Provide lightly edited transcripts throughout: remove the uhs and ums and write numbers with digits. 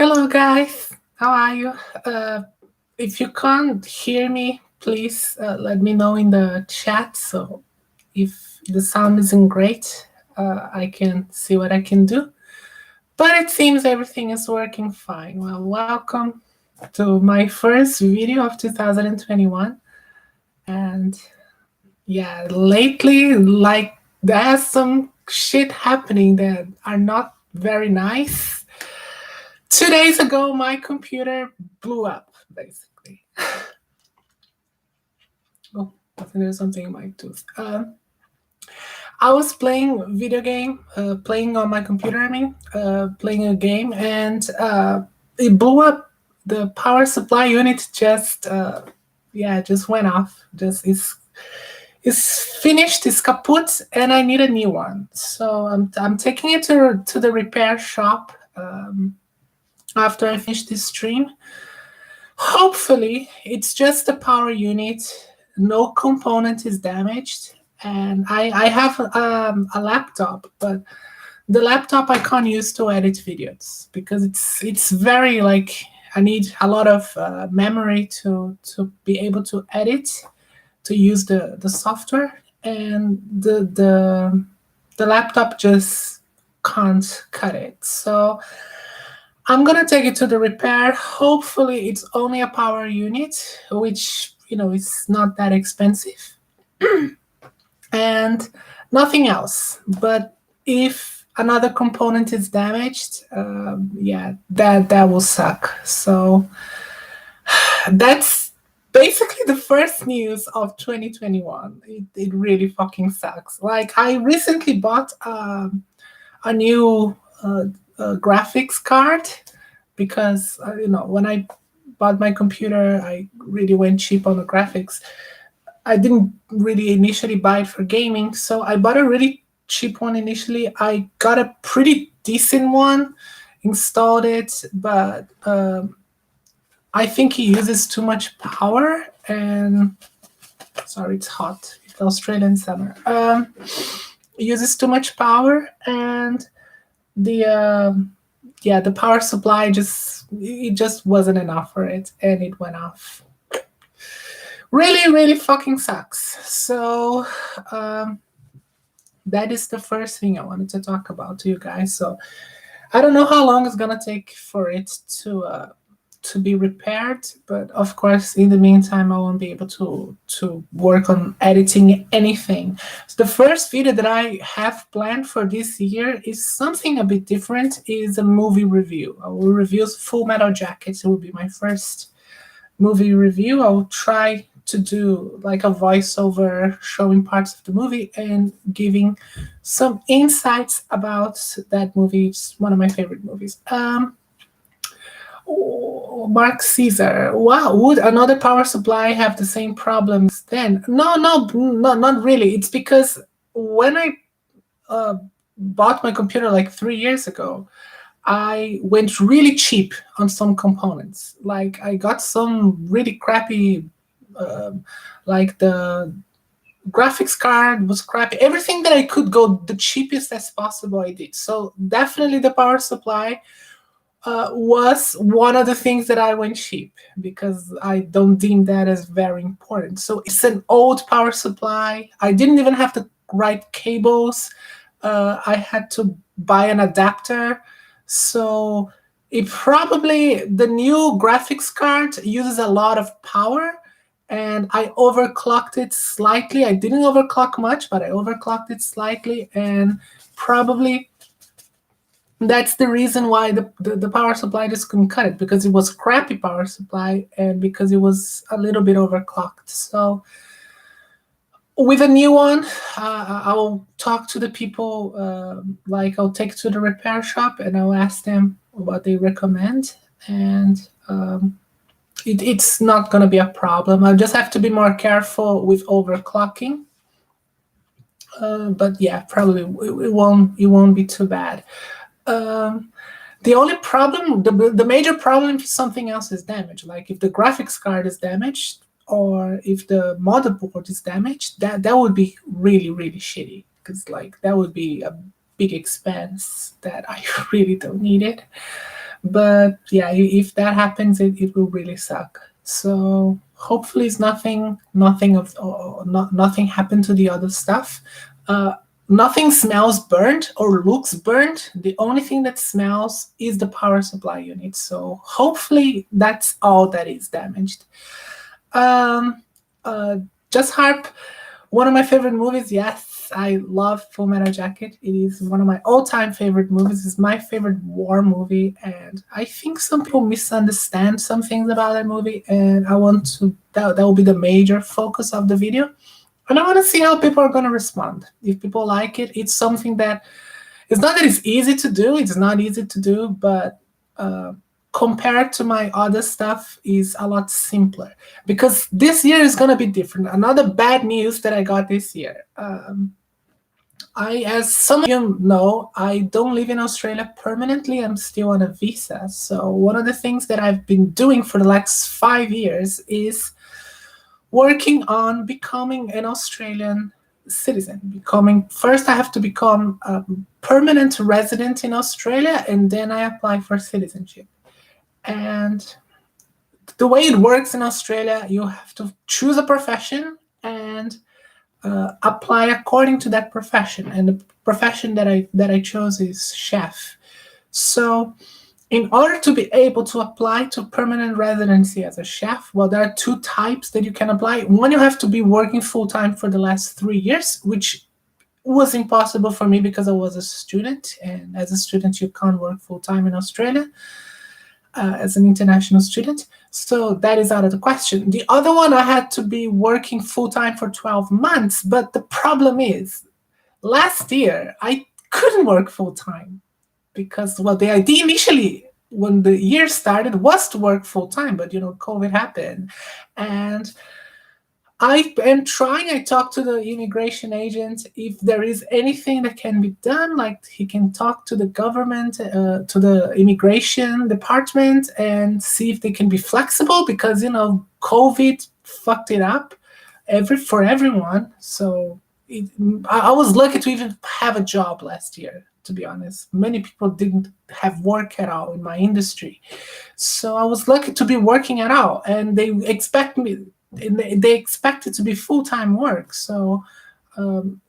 Hello, guys. How are you? Uh, if you can't hear me, please let me know in the chat. So, if the sound isn't great, I can see what I can do. But it seems everything is working fine. Well, welcome to my first video of 2021. And yeah, lately, like, there's some shit happening that are not very nice. 2 days ago, my computer blew up, basically. Oh, I think there's something in my tooth. I was playing video game, playing on my computer. Playing a game, and it blew up. The power supply unit just went off. Just it's finished. It's kaput, and I need a new one. So I'm taking it to the repair shop after I finish this stream. Hopefully, it's just the power unit. No component is damaged. And I have a laptop, but the laptop I can't use to edit videos because it's very like I need a lot of memory to be able to edit, to use the software, and the laptop just can't cut it. So I'm gonna take it to the repair. Hopefully, it's only a power unit, which is not that expensive, and nothing else. But if another component is damaged, yeah, that will suck. So that's basically the first news of 2021. It really fucking sucks. Like I recently bought a new graphics card because when I bought my computer, I really went cheap on the graphics. I didn't really initially buy it for gaming, so I bought a really cheap one initially. I got a pretty decent one, installed it, but I think it uses too much power. And sorry, it's hot. It's Australian summer. It uses too much power, and the power supply just wasn't enough for it, and it went off. Really, really fucking sucks. So that is the first thing I wanted to talk about to you guys. So I don't know how long it's gonna take for it to be repaired, but of course, in the meantime, I won't be able to work on editing anything. So the first video that I have planned for this year is something a bit different. Is a movie review. I will review Full Metal Jacket. It will be my first movie review. I will try to do like a voiceover showing parts of the movie and giving some insights about that movie. It's one of my favorite movies. Mark Caesar. Wow, would another power supply have the same problems then? No, not really. It's because when I bought my computer like 3 years ago, I went really cheap on some components. Like I got some really crappy, like the graphics card was crappy. Everything that I could go the cheapest as possible, I did. So definitely the power supply was one of the things that I went cheap because I don't deem that as very important. So it's an old power supply. I didn't even have the right cables. I had to buy an adapter. So the new graphics card uses a lot of power, and I overclocked it slightly. I didn't overclock much, but I overclocked it slightly, and probably that's the reason why the power supply just couldn't cut it, because it was crappy power supply and because it was a little bit overclocked. So with a new one, I'll talk to the people, like I'll take to the repair shop and I'll ask them what they recommend. And it's not going to be a problem. I'll just have to be more careful with overclocking. But yeah, probably it won't be too bad. The only problem, the major problem, if something else is damaged, like if the graphics card is damaged or if the motherboard is damaged, that would be really, really shitty, because like that would be a big expense that I really don't need it. But yeah, if that happens, it will really suck. So hopefully, it's nothing happened to the other stuff. Uh, Nothing smells burnt or looks burnt. The only thing that smells is the power supply unit. So hopefully, that's all that is damaged. Um, uh, just Harp, one of my favorite movies. Yes, I love Full Metal Jacket. It is one of my all-time favorite movies. It's my favorite war movie, and I think some people misunderstand some things about that movie. And I want to that will be the major focus of the video. And I want to see how people are going to respond. If people like it, it's something that it's not that it's easy to do. It's not easy to do, but uh, compared to my other stuff, is a lot simpler. Because this year is gonna be different. Another bad news that I got this year. As some of you know, I don't live in Australia permanently. I'm still on a visa. So one of the things that I've been doing for the last 5 years is working on becoming an Australian citizen. Becoming first, I have to become a permanent resident in Australia, and then I apply for citizenship. And the way it works in Australia, you have to choose a profession and apply according to that profession. And the profession that I chose is chef. So in order to be able to apply to permanent residency as a chef, well, there are two types that you can apply. One, you have to be working full time for the last 3 years, which was impossible for me because I was a student. And as a student, you can't work full time in Australia as an international student. So that is out of the question. The other one, I had to be working full time for 12 months. But the problem is, last year, I couldn't work full time because, well, the idea initially when the year started was to work full time, but COVID happened, and I am trying. I talked to the immigration agent if there is anything that can be done, like he can talk to the government, to the immigration department, and see if they can be flexible because COVID fucked it up for everyone. So I was lucky to even have a job last year. To be honest, many people didn't have work at all in my industry, so I was lucky to be working at all, and they expect me. They expect it to be full-time work, so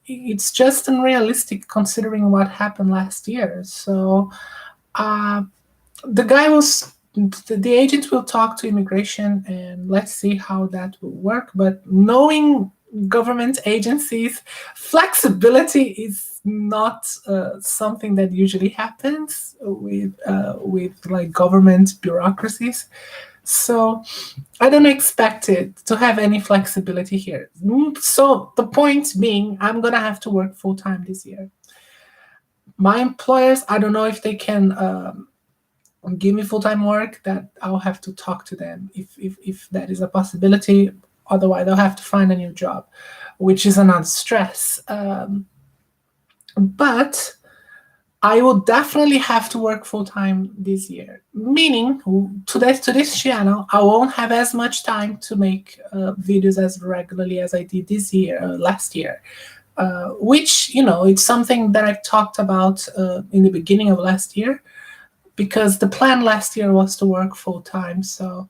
it's just unrealistic considering what happened last year. So uh, the agent will talk to immigration, and let's see how that will work. But knowing government agencies, flexibility is not something that usually happens with like government bureaucracies. So I don't expect it to have any flexibility here. So the point being, I'm gonna have to work full time this year. My employers, I don't know if they can give me full time work. That I'll have to talk to them if that is a possibility. Otherwise, I'll have to find a new job, which is another stress. But I will definitely have to work full time this year. Meaning, to this channel, I won't have as much time to make videos as regularly as I did last year. Which it's something that I talked about in the beginning of last year, because the plan last year was to work full time. So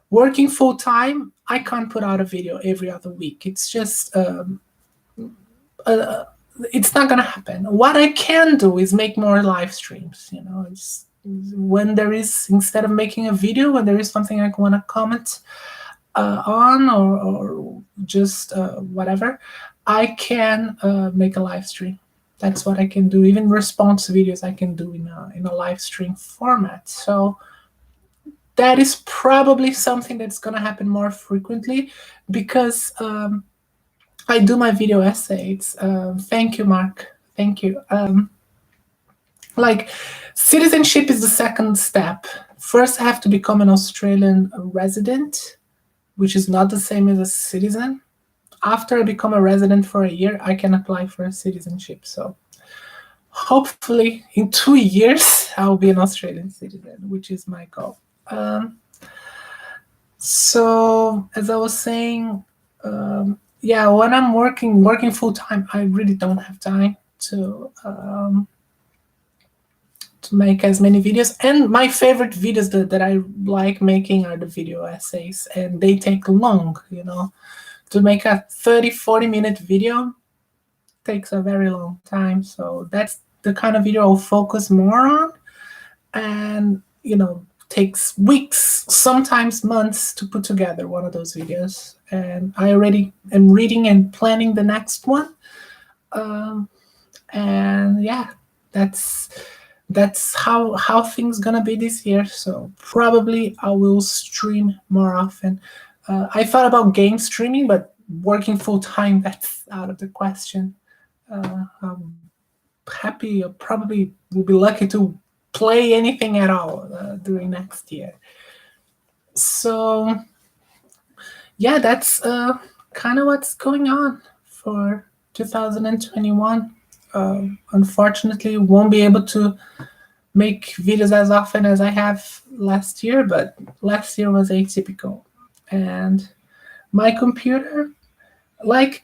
working full time, I can't put out a video every other week. It's just it's not gonna happen. What I can do is make more live streams. It's when there is, instead of making a video, when there is something I want to comment on, or just whatever, I can make a live stream. That's what I can do. Even response videos I can do in a live stream format. So that is probably something that's gonna happen more frequently, because I do my video essays. Thank you, Mark. Thank you. Like, citizenship is the second step. First, I have to become an Australian resident, which is not the same as a citizen. After I become a resident for a year, I can apply for a citizenship. So hopefully in 2 years, I'll be an Australian citizen, which is my goal. So as I was saying, yeah, when I'm working full time, I really don't have time to make as many videos. And my favorite videos that I like making are the video essays, and they take long, to make a 30-40 minute video takes a very long time. So that's the kind of video I'll focus more on, and takes weeks, sometimes months, to put together one of those videos. And I already am reading and planning the next one. And yeah, that's how things gonna be this year. So probably I will stream more often. I thought about game streaming, but working full time, that's out of the question. I'm happy, or probably will be lucky to play anything at all during next year. So yeah, that's kind of what's going on for 2021. Unfortunately, won't be able to make videos as often as I have last year, but last year was atypical. And my computer, like,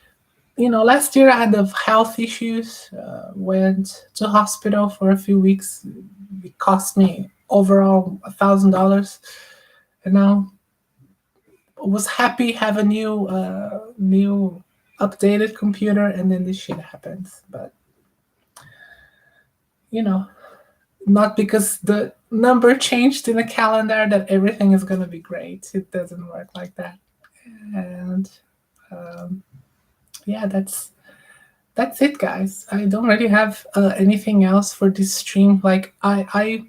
last year I had the health issues, went to hospital for a few weeks. It cost me overall $1,000. And now I was happy have a new updated computer, and then this shit happens. But not because the number changed in the calendar that everything is going to be great. It doesn't work like that. And yeah, that's it, guys. I don't really have anything else for this stream. Like I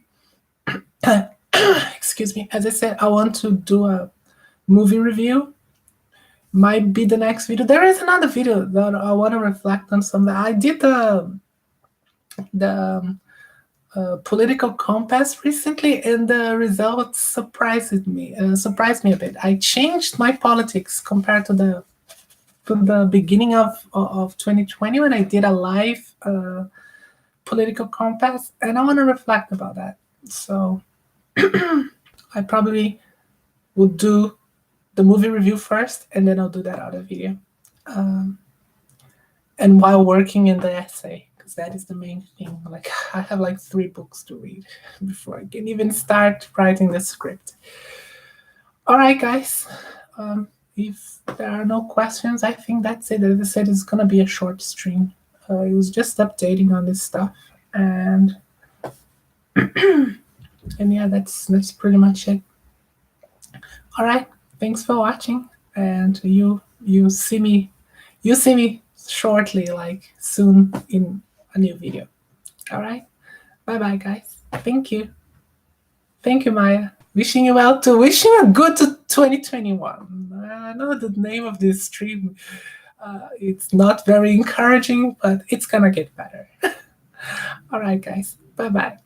excuse me, as I said, I want to do a movie review. Might be the next video. There is another video that I want to reflect on something. I did the political compass recently, and the results surprised me a bit. I changed my politics compared to the beginning of 2020, when I did a live political compass, and I want to reflect about that. So I probably will do the movie review first, and then I'll do that other video. And while working in the essay, because that is the main thing. Like, I have like 3 books to read before I can even start writing the script. All right, guys. If there are no questions, I think that's it. As I said, it's gonna be a short stream. It was just updating on this stuff, and and yeah, that's pretty much it. All right, thanks for watching, and you see me shortly, like soon, in a new video. All right, bye bye, guys. Thank you, Maya. Wishing you well too. Wishing you a good 2021. I know the name of this stream, it's not very encouraging, but it's gonna get better. All right, guys. Bye bye.